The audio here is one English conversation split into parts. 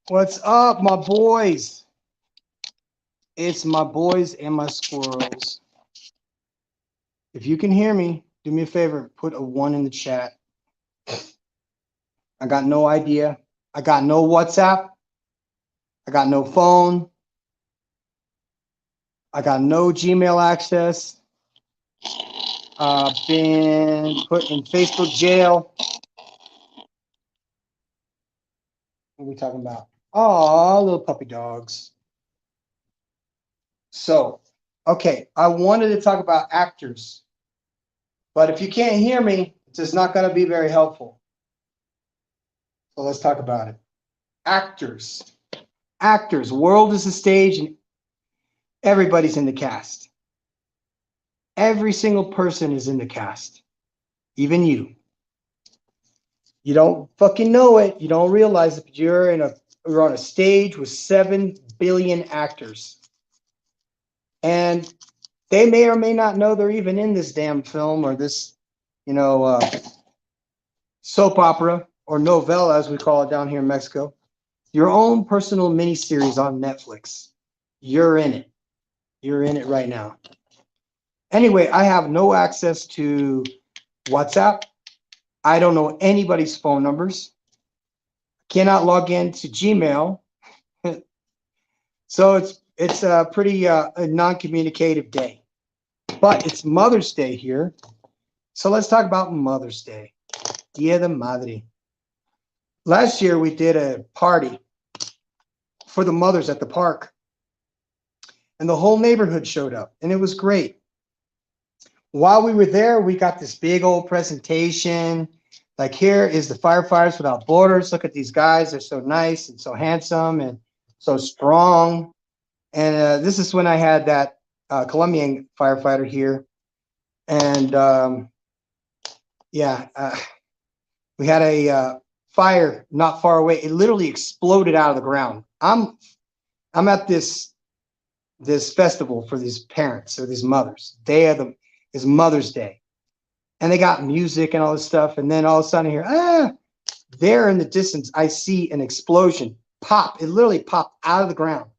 What's up, my boys? It's my boys and my squirrels. If you can hear me, do me a favor, put a one in the chat. I got no idea. I got no WhatsApp. I got no phone. I got no Gmail access. I've been put in Facebook jail. What are we talking about? Oh, little puppy dogs. So, okay, I wanted to talk about actors, but if you can't hear me, it's just not going to be very helpful. So let's talk about it. Actors. Actors. World is the stage and everybody's in the cast. Every single person is in the cast. Even you. You don't fucking know it. You don't realize it, but you're on a stage with 7 billion actors. And they may or may not know they're even in this damn film or this, soap opera or novella, as we call it down here in Mexico. Your own personal miniseries on Netflix. You're in it. You're in it right now. Anyway, I have no access to WhatsApp. I don't know anybody's phone numbers. Cannot log into Gmail. So it's a pretty a non-communicative day. But it's Mother's Day here. So let's talk about Mother's Day. Dia de Madre. Last year we did a party for the mothers at the park. And the whole neighborhood showed up. And it was great. While we were there, we got this big old presentation. Like, here is the Firefighters Without Borders. Look at these guys. They're so nice and so handsome and so strong. And this is when I had that Colombian firefighter here. And we had a fire not far away. It literally exploded out of the ground. I'm at this festival for these parents or these mothers. Is Mother's Day. And they got music and all this stuff. And then all of a sudden I hear, there in the distance, I see an explosion pop. It literally popped out of the ground.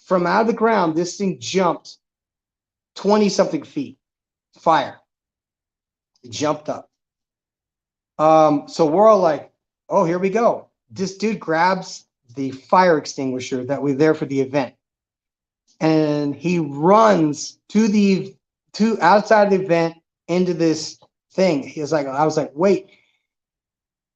From out of the ground, this thing jumped 20-something feet. Fire. It jumped up. So we're all like, oh, here we go. This dude grabs the fire extinguisher that was there for the event. And he runs to outside of the event into this thing. I was like, wait.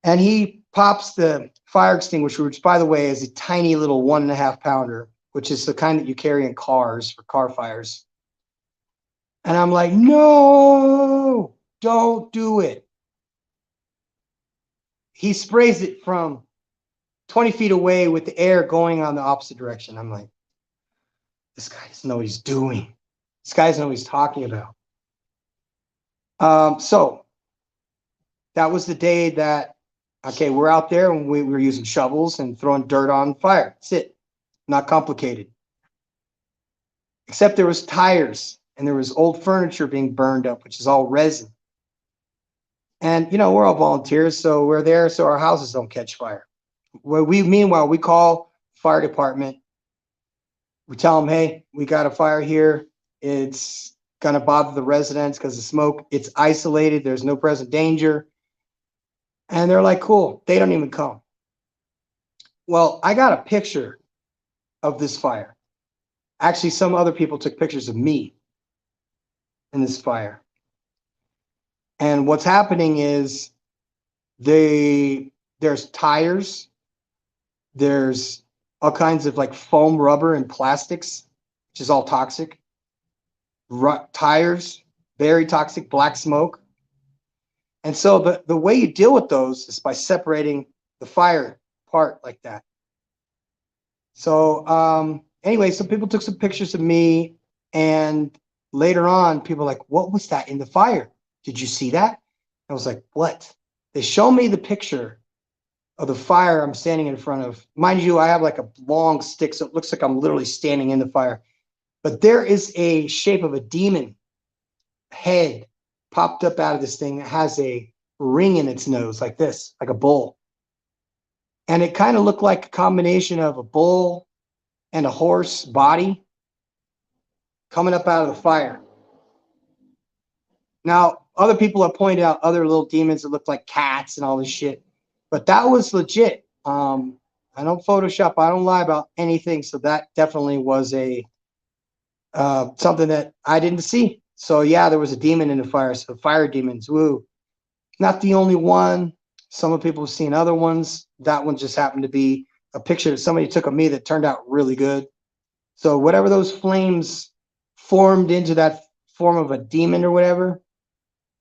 And he pops the fire extinguisher, which, by the way, is a tiny little 1.5 pounder, which is the kind that you carry in cars for car fires. And I'm like, no, don't do it. He sprays it from 20 feet away with the air going on the opposite direction. I'm like, this guy doesn't know what he's doing. This guy doesn't know what he's talking about. So that was the day that, okay, we're out there and we were using shovels and throwing dirt on fire. That's it. Not complicated. Except there was tires and there was old furniture being burned up, which is all resin. And, we're all volunteers, so we're there so our houses don't catch fire. Meanwhile, we call fire department. We tell them, hey, we got a fire here. It's going to bother the residents because of smoke. It's isolated. There's no present danger. And they're like, cool. They don't even come. Well, I got a picture of this fire. Actually, some other people took pictures of me in this fire. And what's happening is there's tires. There's all kinds of like foam, rubber, and plastics, which is all toxic. Tires, very toxic, black smoke. And so the way you deal with those is by separating the fire apart like that. So anyway, some people took some pictures of me, and later on, people were like, what was that in the fire? Did you see that? I was like, what? They show me the picture of the fire I'm standing in front of. Mind you, I have like a long stick, so it looks like I'm literally standing in the fire. But there is a shape of a demon head popped up out of this thing that has a ring in its nose like this, like a bull. and it kind of looked like a combination of a bull and a horse body coming up out of the fire. Now, other people have pointed out other little demons that looked like cats and all this shit, but that was legit. I don't Photoshop, I don't lie about anything, so that definitely was a something that I didn't see. So yeah, there was a demon in the fire. So fire demons, woo. Not the only one. Some people have seen other ones. That one just happened to be a picture that somebody took of me that turned out really good. So whatever those flames formed into that form of a demon or whatever,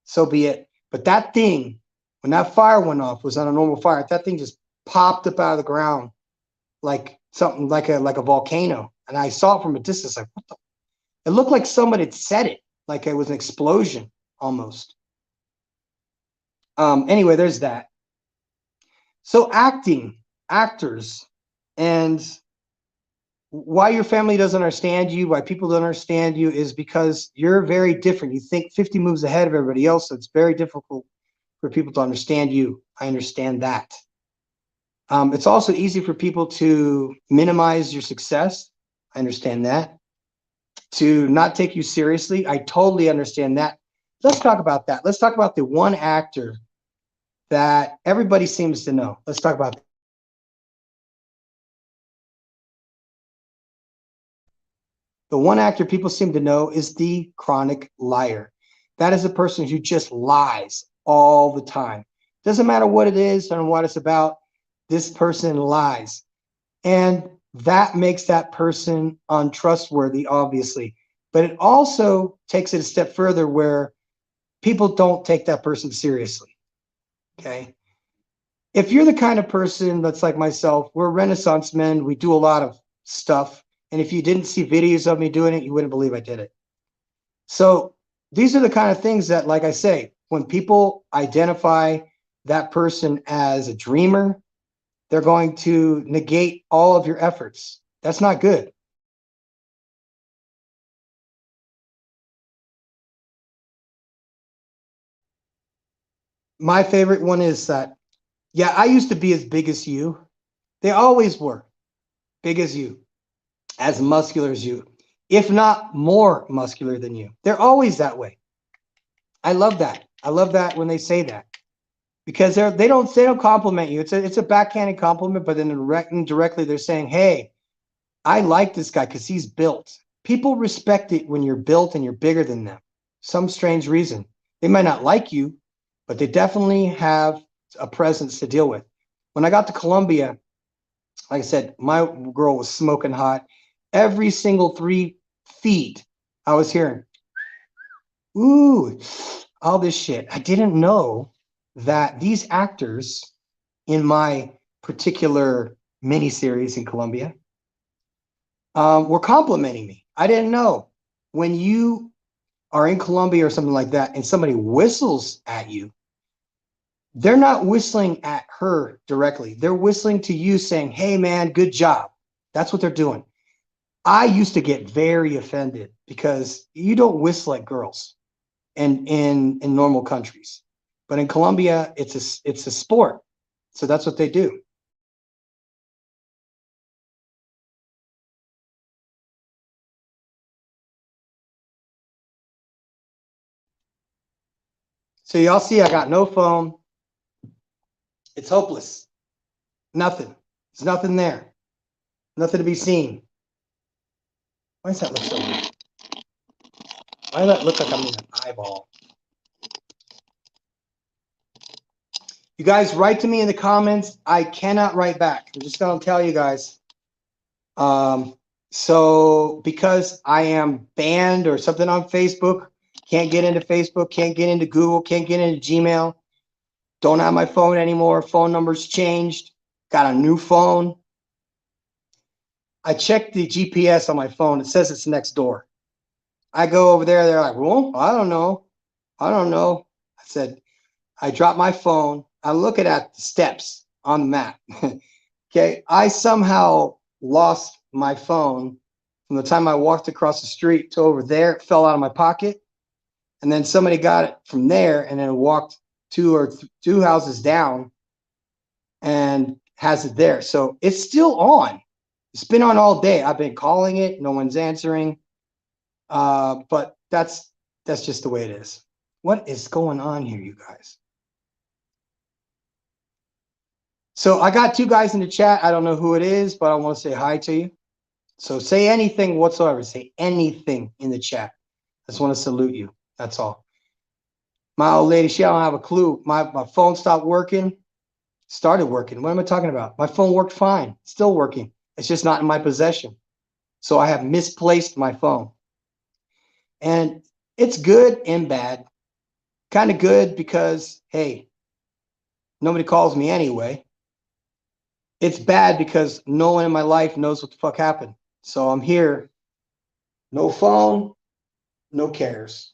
so be it. But that thing, when that fire went off, was on a normal fire. That thing just popped up out of the ground like something like a volcano. And I saw it from a distance, like, what the? It looked like somebody had set it, like it was an explosion almost. Anyway, there's that. So actors, and why your family doesn't understand you, why people don't understand you, is because you're very different. You think 50 moves ahead of everybody else, so it's very difficult for people to understand you. I understand that. It's also easy for people to minimize your success. I understand that. To not take you seriously. I totally understand that. Let's talk about that. Let's talk about the one actor that everybody seems to know. Let's talk about that. The one actor people seem to know is the chronic liar. That is a person who just lies all the time. Doesn't matter what it is and what it's about, this person lies. And that makes that person untrustworthy, obviously. But it also takes it a step further where people don't take that person seriously. Okay. If you're the kind of person that's like myself, we're Renaissance men, we do a lot of stuff. And if you didn't see videos of me doing it, you wouldn't believe I did it. So these are the kind of things that, like I say, when people identify that person as a dreamer, they're going to negate all of your efforts. That's not good. My favorite one is that, yeah, I used to be as big as you. They always were big as you, as muscular as you, if not more muscular than you. They're always that way. I love that. I love that when they say that, because they don't compliment you. It's a backhanded compliment, but then indirectly they're saying, hey, I like this guy because he's built. People respect it when you're built and you're bigger than them. Some strange reason. They might not like you, but they definitely have a presence to deal with. When I got to Colombia, like I said, my girl was smoking hot. Every single 3 feet, I was hearing, ooh, all this shit. I didn't know that these actors in my particular miniseries in Colombia were complimenting me. I didn't know. When you are in Colombia or something like that and somebody whistles at you, they're not whistling at her directly. They're whistling to you saying, hey, man, good job. That's what they're doing. I used to get very offended because you don't whistle at girls in normal countries. But in Colombia, it's a sport. So that's what they do. So y'all see I got no phone. It's hopeless. Nothing. There's nothing there. Nothing to be seen. Why does that look so weird? Why does that look like I'm in an eyeball? You guys write to me in the comments. I cannot write back. I'm just going to tell you guys. So because I am banned or something on Facebook, can't get into Facebook, can't get into Google, can't get into Gmail, don't have my phone anymore. Phone number's changed. Got a new phone. I checked the GPS on my phone. It says it's next door. I go over there. They're like, well, I don't know. I don't know. I said, I dropped my phone. I'm looking at the steps on the map. Okay. I somehow lost my phone from the time I walked across the street to over there. It fell out of my pocket. And then somebody got it from there and then walked two houses down and has it there. So it's still on. It's been on all day. I've been calling it. No one's answering. But that's just the way it is. What is going on here, you guys? So I got two guys in the chat. I don't know who it is, but I want to say hi to you. So say anything whatsoever. Say anything in the chat. I just want to salute you. That's all. My old lady, she don't have a clue. My phone stopped working. Started working. What am I talking about? My phone worked fine. Still working. It's just not in my possession. So I have misplaced my phone. And it's good and bad. Kind of good because, hey, nobody calls me anyway. It's bad because no one in my life knows what the fuck happened. So I'm here. No phone, no cares.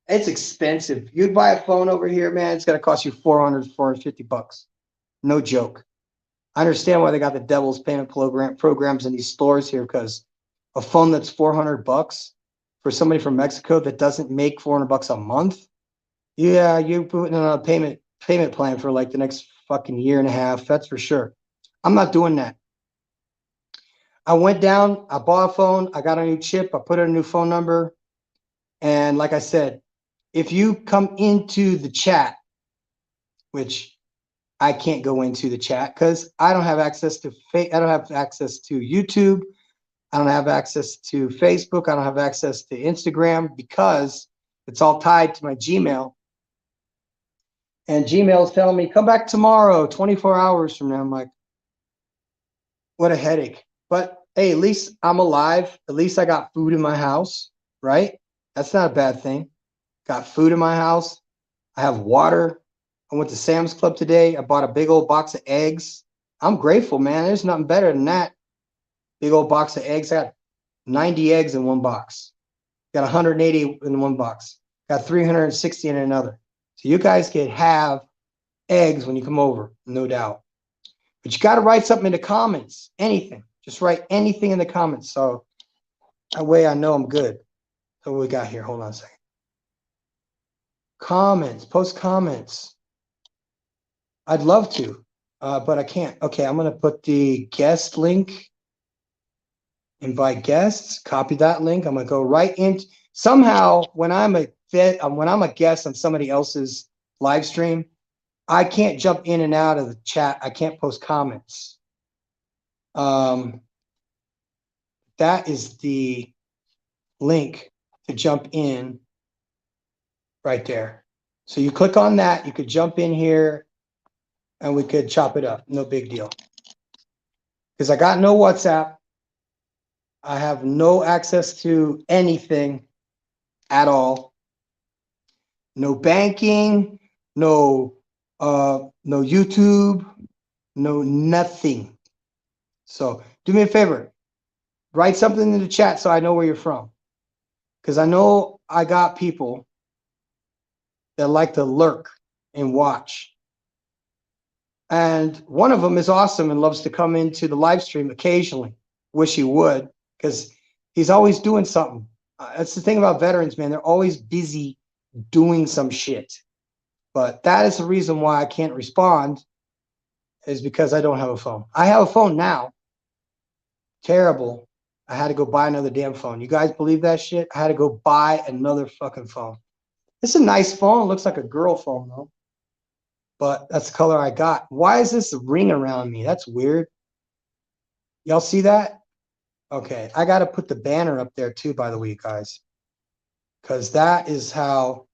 It's expensive. You'd buy a phone over here, man, it's going to cost you $450. No joke. I understand why they got the devil's payment programs in these stores here, because a phone that's $400 for somebody from Mexico that doesn't make $400 a month, yeah, you're putting on a payment plan for like the next fucking year and a half. That's for sure. I'm not doing that. I went down, I bought a phone, I got a new chip, I put in a new phone number. And like I said, if you come into the chat, which I can't go into the chat because I don't have access to YouTube. I don't have access to Facebook. I don't have access to Instagram because it's all tied to my Gmail. And Gmail is telling me, come back tomorrow, 24 hours from now. I'm like, what a headache. But hey, at least I'm alive. At least I got food in my house, right? That's not a bad thing. Got food in my house. I have water. I went to Sam's Club today. I bought a big old box of eggs. I'm grateful, man. There's nothing better than that. Big old box of eggs. I got 90 eggs in one box. Got 180 in one box. Got 360 in another. So you guys can have eggs when you come over, no doubt. But you got to write something in the comments. Anything. Just write anything in the comments. So that way I know I'm good. So what we got here? Hold on a second. Comments. Post comments. I'd love to, but I can't. Okay, I'm going to put the guest link. Invite guests. Copy that link. I'm going to go right in. Somehow, when I'm a guest on somebody else's live stream, I can't jump in and out of the chat. I can't post comments. That is the link to jump in right there. So you click on that. You could jump in here, and we could chop it up. No big deal. Because I got no WhatsApp. I have no access to anything at all. No banking, no YouTube, no nothing. So do me a favor, write something in the chat so I know where you're from. Because I know I got people that like to lurk and watch. And one of them is awesome and loves to come into the live stream occasionally. Wish he would, because he's always doing something. That's the thing about veterans, man. They're always busy doing some shit. But that is the reason why I can't respond, is because I don't have a phone. I have a phone now. Terrible. I had to go buy another damn phone. You guys believe that shit? I had to go buy another fucking phone. It's a nice phone. It looks like a girl phone, though. But that's the color I got. Why is this ring around me? That's weird. Y'all see that? Okay, I got to put the banner up there too, by the way, guys. Because that is how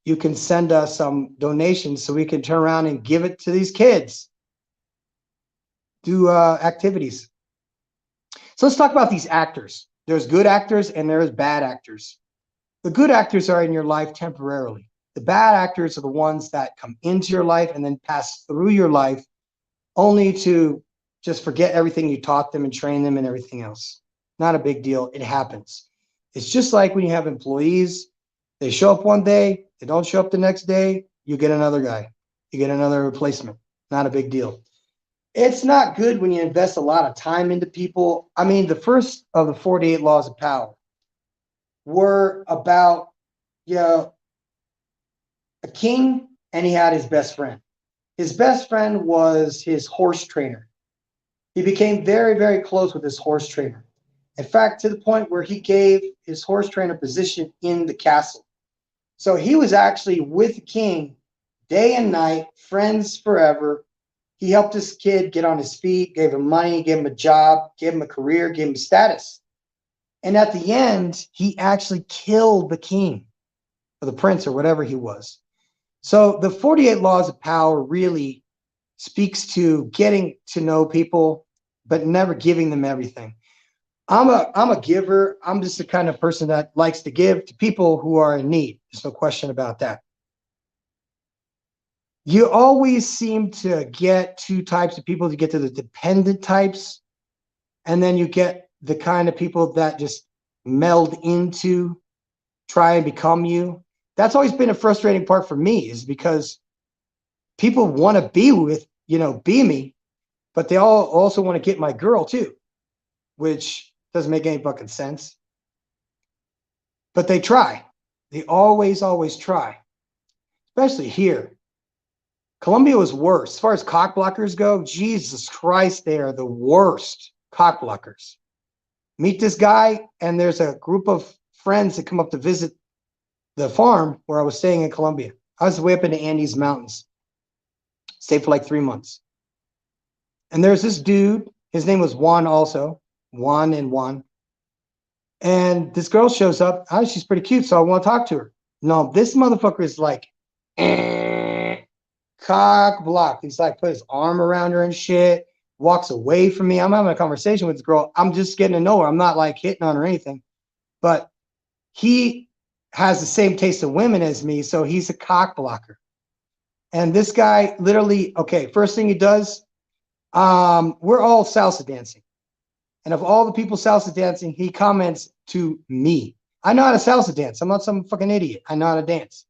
you can send us some donations so we can turn around and give it to these kids. Do activities. So let's talk about these actors. There's good actors and there's bad actors. The good actors are in your life temporarily. The bad actors are the ones that come into your life and then pass through your life only to just forget everything you taught them and train them and everything else. Not a big deal. It happens. It's just like when you have employees. They show up one day, they don't show up the next day, you get another guy. You get another replacement. Not a big deal. It's not good when you invest a lot of time into people. I mean, the first of the 48 laws of power were about, a king, and he had his best friend. His best friend was his horse trainer. He became very, very close with his horse trainer. In fact, to the point where he gave his horse trainer position in the castle. So he was actually with the king day and night, friends forever. He helped this kid get on his feet, gave him money, gave him a job, gave him a career, gave him status. And at the end, he actually killed the king or the prince or whatever he was. So the 48 laws of power really speaks to getting to know people, but never giving them everything. I'm a giver. I'm just the kind of person that likes to give to people who are in need. There's no question about that. You always seem to get two types of people. You get to the dependent types, and then you get the kind of people that just meld into, try and become you. That's always been a frustrating part for me, is because people want to be with, be me, but they all also want to get my girl too, which doesn't make any fucking sense. But they try. They always, always try, especially here. Colombia was worse. As far as cock blockers go, Jesus Christ, they are the worst cock blockers. Meet this guy, and there's a group of friends that come up to visit the farm where I was staying in Colombia. I was way up in the Andes Mountains. Stayed for like 3 months. And there's this dude, his name was Juan also, Juan and Juan. And this girl shows up. Oh, she's pretty cute, so I want to talk to her. No, this motherfucker is like, cock blocked. He's like, put his arm around her and shit, walks away from me. I'm having a conversation with this girl. I'm just getting to know her. I'm not like hitting on her or anything. But he has the same taste of women as me, so he's a cock blocker. And this guy literally, okay, first thing he does, we're all salsa dancing. And of all the people salsa dancing, he comments to me. I know how to salsa dance. I'm not some fucking idiot. I know how to dance.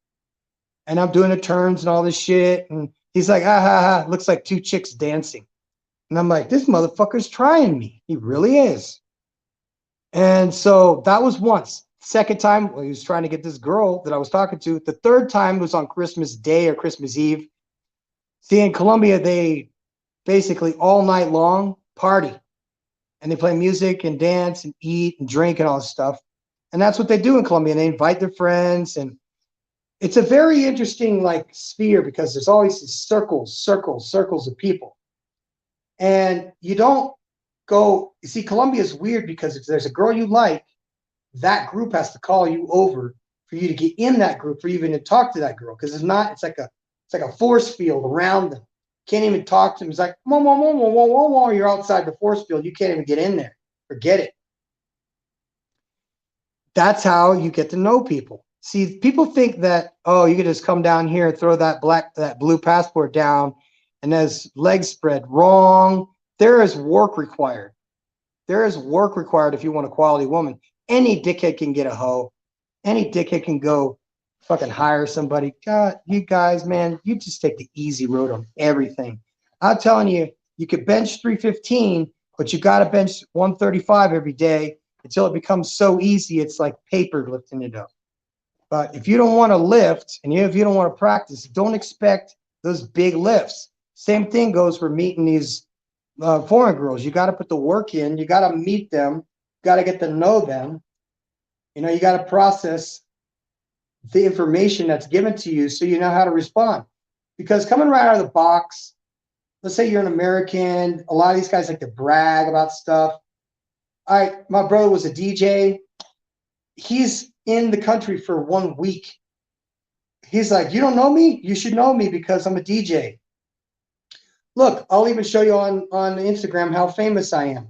And I'm doing the turns and all this shit. And he's like, ah, ha, ha, looks like two chicks dancing. And I'm like, this motherfucker's trying me. He really is. And so that was once. Second time, well, he was trying to get this girl that I was talking to. The third time was on Christmas Day or Christmas Eve. See, in Colombia, they basically all night long party. And they play music and dance and eat and drink and all this stuff. And that's what they do in Colombia. And they invite their friends. And it's a very interesting sphere, because there's always these circles of people. And you don't go, you see, Colombia is weird, because if there's a girl you like, that group has to call you over for you to get in that group, for you even to talk to that girl. Because it's not, it's like a force field around them. Can't even talk to them. It's like, whoa, whoa, whoa, whoa, whoa, whoa, whoa. You're outside the force field. You can't even get in there. Forget it. That's how you get to know people. See, people think that, oh, you can just come down here and throw that blue passport down and there's legs spread. Wrong. There is work required. There is work required if you want a quality woman. Any dickhead can get a hoe. Any dickhead can go fucking hire somebody. God, you guys, man, you just take the easy road on everything. I'm telling you, you could bench 315, but you got to bench 135 every day until it becomes so easy, it's like paper lifting it up. But if you don't want to lift, and if you don't want to practice, don't expect those big lifts. Same thing goes for meeting these foreign girls. You got to put the work in. You got to meet them. You got to get to know them. You got to process the information that's given to you so you know how to respond. Because coming right out of the box, let's say you're an American, a lot of these guys like to brag about stuff. My brother was a DJ. He's in the country for 1 week. He's like, you don't know me? You should know me because I'm a DJ. Look, I'll even show you on Instagram how famous I am.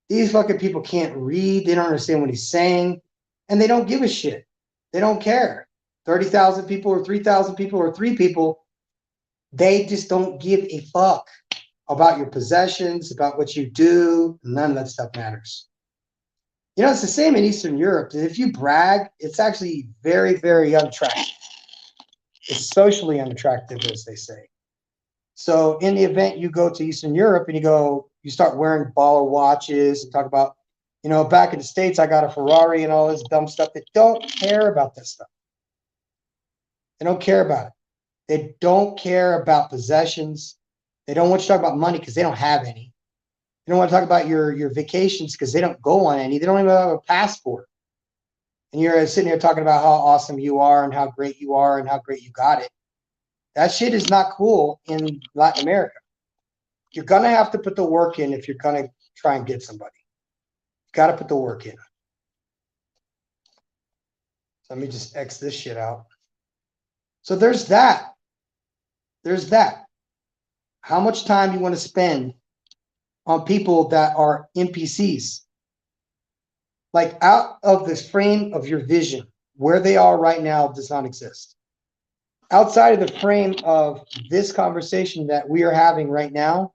These fucking people can't read. They don't understand what he's saying. And they don't give a shit. They don't care. 30,000 people or 3,000 people or 3 people, they just don't give a fuck about your possessions, about what you do. None of that stuff matters. It's the same in Eastern Europe. If you brag, it's actually very, very unattractive. It's socially unattractive, as they say. So in the event you go to Eastern Europe and you start wearing baller watches and talk about, back in the States, I got a Ferrari and all this dumb stuff. They don't care about this stuff. They don't care about it. They don't care about possessions. They don't want you to talk about money because they don't have any. They don't want to talk about your vacations because they don't go on any. They don't even have a passport. And you're sitting here talking about how awesome you are and how great you are and how great you got it. That shit is not cool in Latin America. You're going to have to put the work in if you're going to try and get somebody. You got to put the work in. So let me just X this shit out. So there's that. There's that. How much time you want to spend on people that are NPCs? Like out of this frame of your vision, where they are right now does not exist. Outside of the frame of this conversation that we are having right now,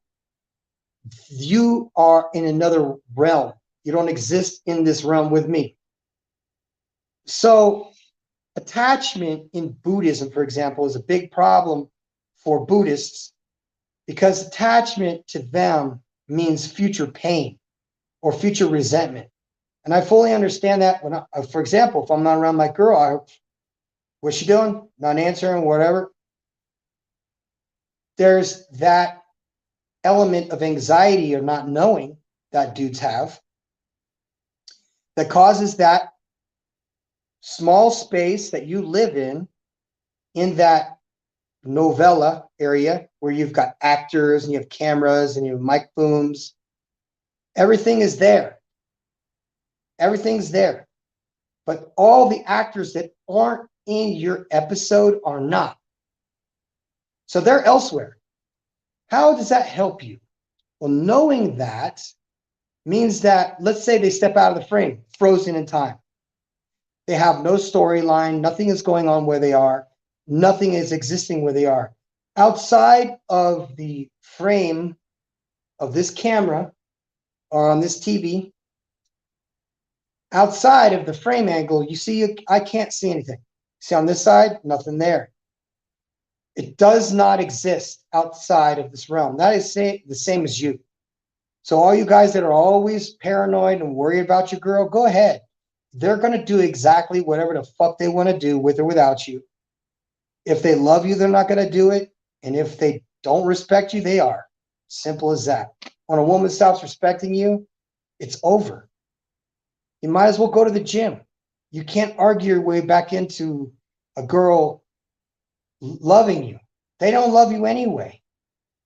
you are in another realm. You don't exist in this realm with me. So attachment in Buddhism, for example, is a big problem for Buddhists because attachment to them means future pain or future resentment. And I fully understand that when for example, if I'm not around my girl, what's she doing? Not answering, whatever. There's that element of anxiety or not knowing that dudes have that causes that small space that you live in that novella area where you've got actors and you have cameras and you have mic booms. Everything is there. Everything's there. But all the actors that aren't in your episode are not. So they're elsewhere. How does that help you? Well, knowing that means that, let's say they step out of the frame, frozen in time. They have no storyline. Nothing is going on where they are. Nothing is existing where they are. Outside of the frame of this camera or on this TV, outside of the frame angle, you see, I can't see anything. See on this side, nothing there. It does not exist outside of this realm. That is the same as you. So all you guys that are always paranoid and worried about your girl, go ahead. They're going to do exactly whatever the fuck they want to do with or without you. If they love you, they're not going to do it. And if they don't respect you, they are. Simple as that. When a woman stops respecting you, it's over. You might as well go to the gym. You can't argue your way back into a girl loving you. They don't love you anyway.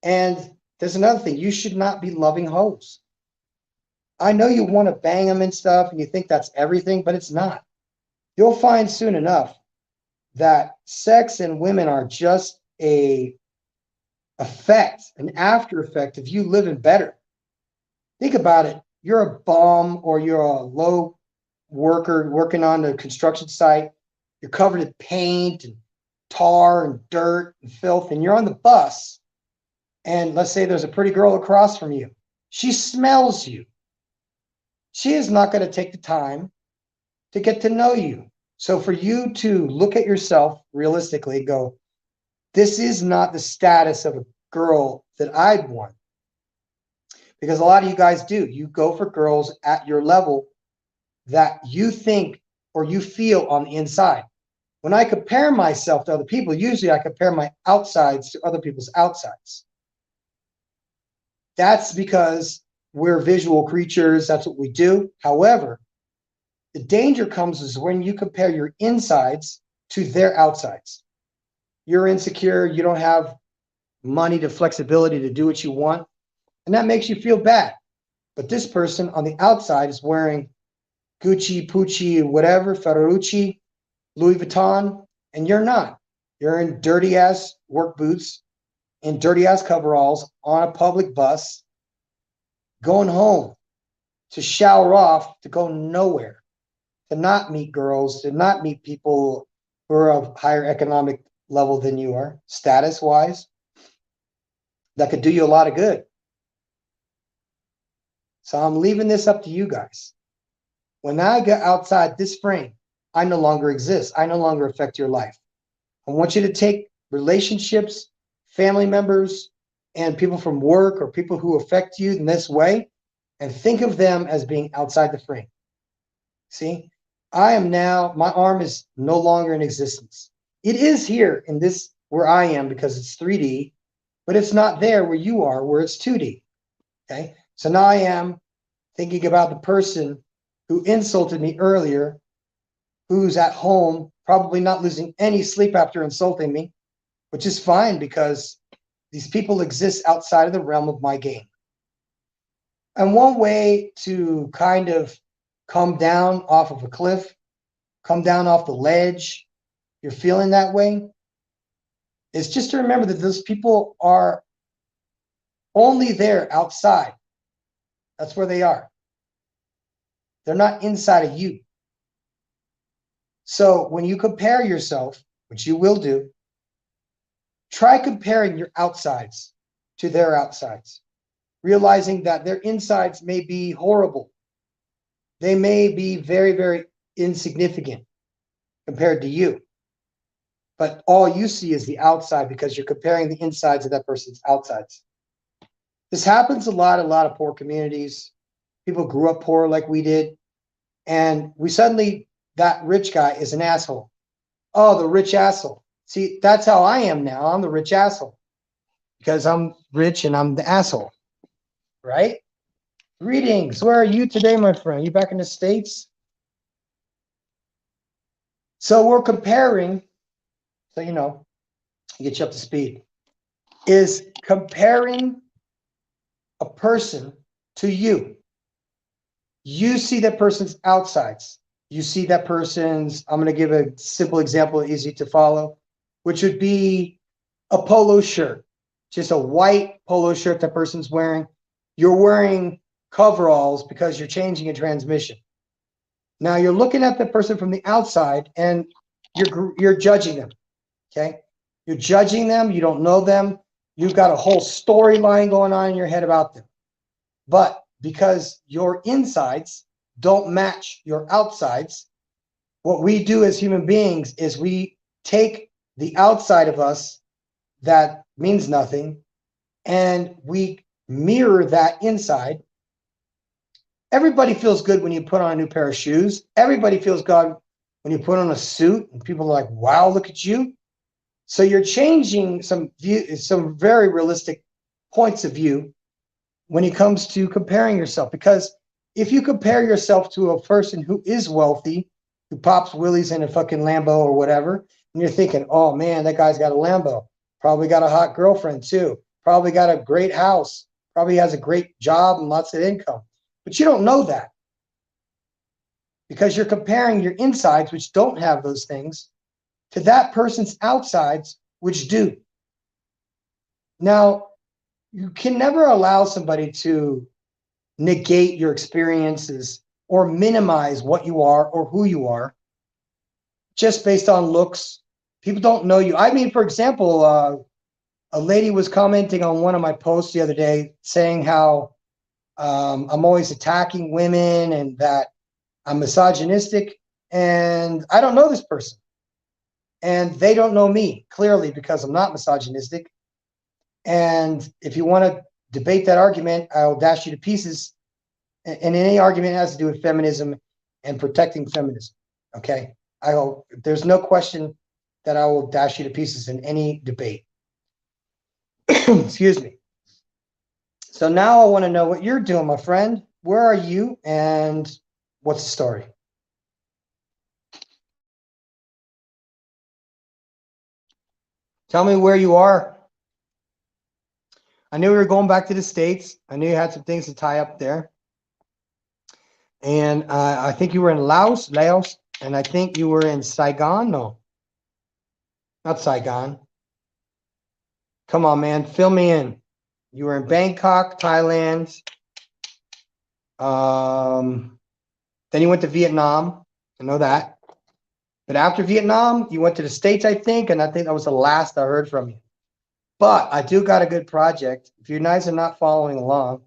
And there's another thing. You should not be loving hoes. I know you want to bang them and stuff, and you think that's everything, but it's not. You'll find soon enough that sex and women are just an after effect of you living better. Think about it. You're a bum or you're a low worker working on the construction site. You're covered in paint and tar and dirt and filth, and you're on the bus. And let's say there's a pretty girl across from you. She smells you. She is not going to take the time to get to know you. So for you to look at yourself realistically and go, this is not the status of a girl that I'd want. Because a lot of you guys do. You go for girls at your level that you think or you feel on the inside. When I compare myself to other people, usually I compare my outsides to other people's outsides. That's because we're visual creatures. That's what we do. However, the danger comes is when you compare your insides to their outsides. You're insecure. You don't have money to flexibility to do what you want. And that makes you feel bad. But this person on the outside is wearing Gucci, Pucci, whatever, Ferrucci, Louis Vuitton, and you're not. You're in dirty ass work boots and dirty ass coveralls on a public bus, going home to shower off, to go nowhere, to not meet girls, to not meet people who are of higher economic level than you are, status wise, that could do you a lot of good. So I'm leaving this up to you guys. When I get outside this frame, I no longer exist. I no longer affect your life. I want you to take relationships, family members, and people from work or people who affect you in this way and think of them as being outside the frame. See, I am now, my arm is no longer in existence. It is here in this where I am because it's 3D, but it's not there where you are, where it's 2D. Okay. So now I am thinking about the person who insulted me earlier, who's at home, probably not losing any sleep after insulting me, which is fine because these people exist outside of the realm of my game. And one way to kind of come down off of a cliff, come down off the ledge, you're feeling that way, is just to remember that those people are only there outside. That's where they are. They're not inside of you. So when you compare yourself, which you will do, try comparing your outsides to their outsides, realizing that their insides may be horrible. They may be very, very insignificant compared to you. But all you see is the outside because you're comparing the insides of that person's outsides. This happens a lot of poor communities. People grew up poor like we did. And we suddenly, that rich guy is an asshole. Oh, the rich asshole. See, that's how I am now. I'm the rich asshole because I'm rich and I'm the asshole, right? Greetings. Where are you today, my friend? You back in the States? So we're comparing, so you know, get you up to speed, is comparing a person to you. You see that person's outsides. You see that person's, I'm going to give a simple example, easy to follow, which would be a polo shirt, just a white polo shirt that person's wearing. You're wearing coveralls because you're changing a transmission. Now you're looking at the person from the outside and you're judging them, okay? You're judging them. You don't know them. You've got a whole storyline going on in your head about them. But because your insides don't match your outsides, what we do as human beings is we take the outside of us that means nothing and we mirror that inside. Everybody feels good when you put on a new pair of shoes. Everybody feels good when you put on a suit and people are like, wow, look at you. So you're changing some very realistic points of view when it comes to comparing yourself. Because if you compare yourself to a person who is wealthy, who pops willies in a fucking Lambo or whatever, and you're thinking, oh man, that guy's got a Lambo, probably got a hot girlfriend too, probably got a great house, probably has a great job and lots of income. But you don't know that because you're comparing your insides, which don't have those things, to that person's outsides, which do. Now, you can never allow somebody to negate your experiences or minimize what you are or who you are just based on looks. People don't know you. I mean, for example, a lady was commenting on one of my posts the other day saying how I'm always attacking women and that I'm misogynistic, and I don't know this person. And they don't know me, clearly, because I'm not misogynistic. And if you want to debate that argument, I'll dash you to pieces. And any argument has to do with feminism and protecting feminism. Okay? There's no question that I will dash you to pieces in any debate. Excuse me. So now I want to know what you're doing, my friend. Where are you and what's the story? Tell me where you are. I knew we were going back to the States. I knew you had some things to tie up there. And I think you were in Laos, and I think you were in Saigon. No, not Saigon. Come on, man, fill me in. You were in Bangkok, Thailand. Then you went to Vietnam. I know that. But after Vietnam, you went to the States, I think, and I think that was the last I heard from you. But I do got a good project. If you guys are not following along,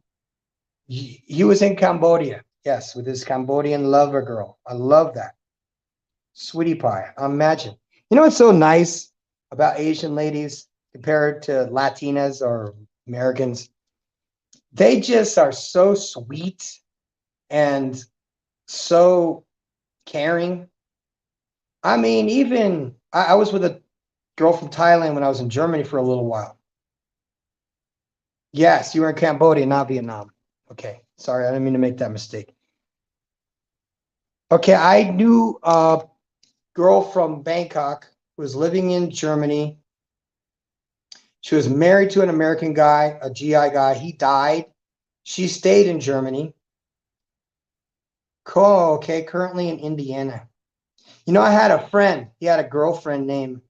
he was in Cambodia. Yes, with his Cambodian lover girl. I love that. Sweetie pie. Imagine. You know what's so nice about Asian ladies compared to Latinas or Americans? They just are so sweet and so caring. I mean, even I was with a girl from Thailand when I was in Germany for a little while. Yes, you were in Cambodia, not Vietnam. Okay, sorry, I didn't mean to make that mistake. Okay, I knew a girl from Bangkok who was living in Germany. She was married to an American guy, a GI guy. He died. She stayed in Germany. Cool. Okay, currently in Indiana. You know, I had a friend. He had a girlfriend named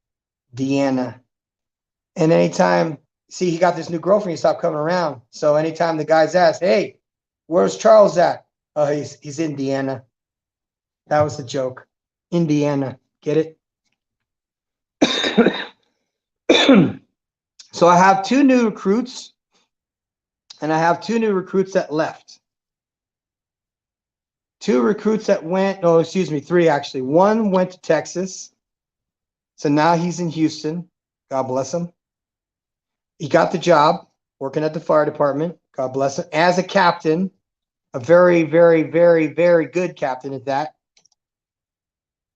Deanna. And anytime, see, he got this new girlfriend, he stopped coming around. So anytime the guys ask, hey, where's Charles at? Oh, he's in Indiana. That was the joke. Indiana. Get it? So I have two new recruits, and I have two new recruits that left. Two recruits that went, oh, excuse me, three actually. One went to Texas. So now he's in Houston. God bless him. He got the job working at the fire department. God bless him. As a captain, a very, very, very, very good captain at that.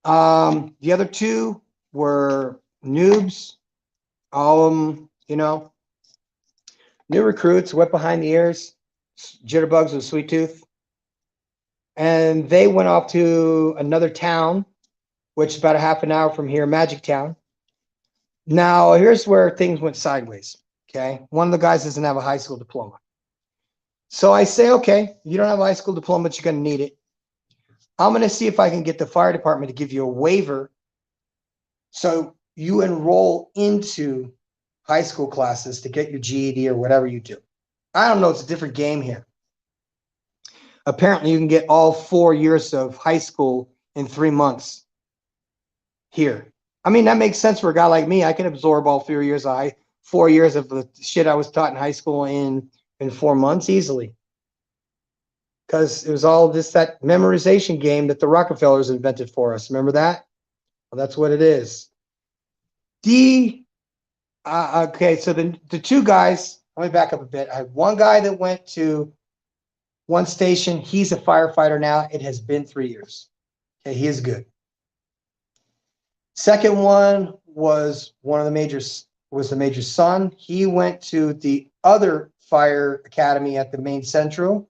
The other two were noobs. All of them, you know, new recruits, wet behind the ears, jitterbugs with sweet tooth. And they went off to another town, which is about a half an hour from here, Magic Town. Now, here's where things went sideways. Okay. One of the guys doesn't have a high school diploma. So I say, okay, you don't have a high school diploma, but you're going to need it. I'm going to see if I can get the fire department to give you a waiver so you enroll into high school classes to get your GED or whatever you do. I don't know. It's a different game here. Apparently, you can get all 4 years of high school in 3 months here. I mean, that makes sense for a guy like me. I can absorb all 4 years of 4 years of the shit I was taught in high school in 4 months easily. Because it was all that memorization game that the Rockefellers invented for us. Remember that? Well, that's what it is. Okay, so the two guys, let me back up a bit. I have one guy that went to one station. He's a firefighter now. It has been 3 years. Okay, he is good. Second one was the major's son. He went to the other fire academy at the main central.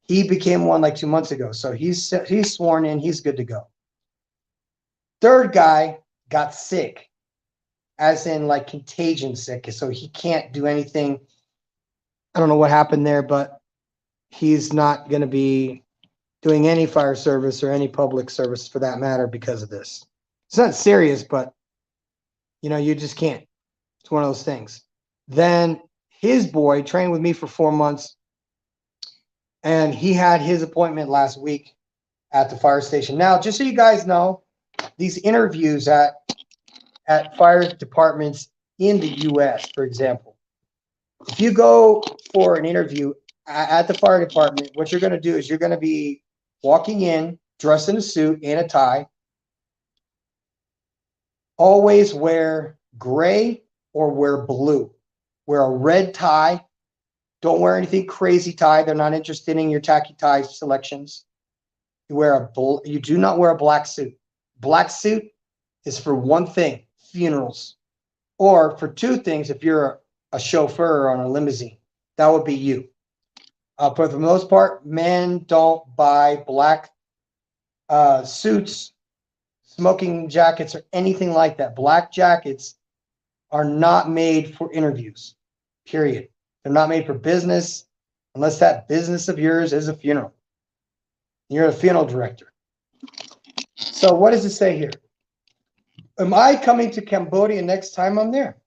He became one like 2 months ago. So he's sworn in. He's good to go. Third guy got sick, as in like contagion sick. So he can't do anything. I don't know what happened there, but he's not going to be doing any fire service or any public service for that matter because of this. It's not serious, but you know, you just can't. It's one of those things. Then his boy trained with me for 4 months, and he had his appointment last week at the fire station. Now, just so you guys know, these interviews at fire departments in the U.S., for example, if you go for an interview at the fire department, what you're going to do is you're going to be walking in dressed in a suit and a tie. Always wear gray or wear blue. Wear a red tie. Don't wear anything crazy tie. They're not interested in your tacky tie selections. You do not wear a black suit. Black suit is for one thing, funerals, or for two things. If you're a chauffeur on a limousine, that would be you. But for the most part, men don't buy black suits, smoking jackets, or anything like that. Black jackets are not made for interviews, period. They're not made for business unless that business of yours is a funeral. You're a funeral director. So what does it say here? Am I coming to Cambodia next time I'm there?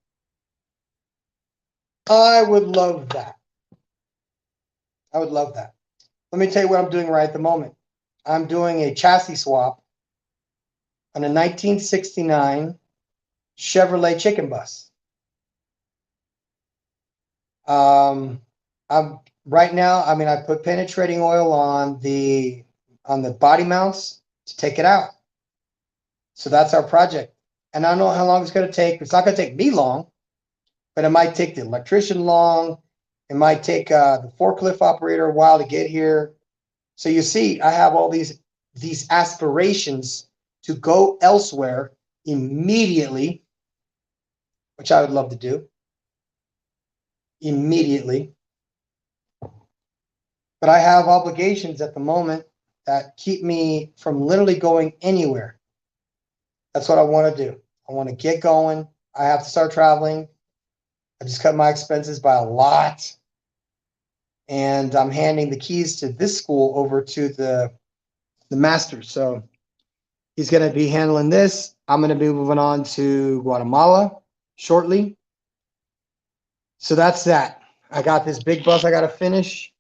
I would love that. I would love that. Let me tell you what I'm doing right at the moment. I'm doing a chassis swap on a 1969 Chevrolet chicken bus. I'm right now. I mean, I put penetrating oil on the body mounts to take it out. So that's our project. And I don't know how long it's going to take. It's not going to take me long, but it might take the electrician long. It might take the forklift operator a while to get here. So you see, I have all these aspirations to go elsewhere immediately which I would love to do immediately. But I have obligations at the moment that keep me from literally going anywhere. That's what I want to do. I want to get going. I have to start traveling. I just cut my expenses by a lot. And I'm handing the keys to this school over to the master. So he's going to be handling this. I'm going to be moving on to Guatemala shortly. So that's that. I got this big bus I got to finish.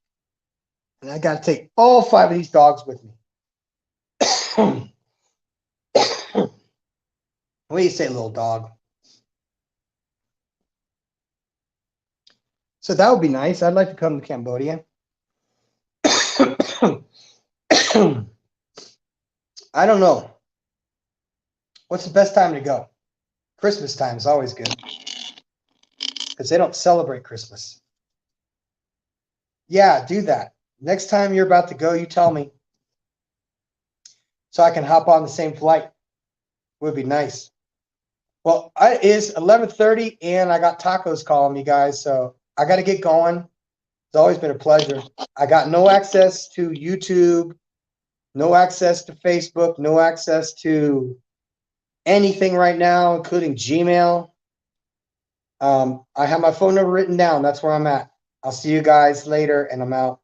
And I got to take all 5 of these dogs with me. What do you say, little dog? So that would be nice. I'd like to come to Cambodia. I don't know. What's the best time to go? Christmas time is always good because they don't celebrate Christmas. Yeah, do that. Next time you're about to go, you tell me so I can hop on the same flight. Would be nice. Well, it is 11:30 and I got tacos calling me, guys. So I got to get going. It's always been a pleasure. I got no access to YouTube, no access to Facebook, no access to anything right now, including Gmail. I have my phone number written down. That's where I'm at. I'll see you guys later, and I'm out.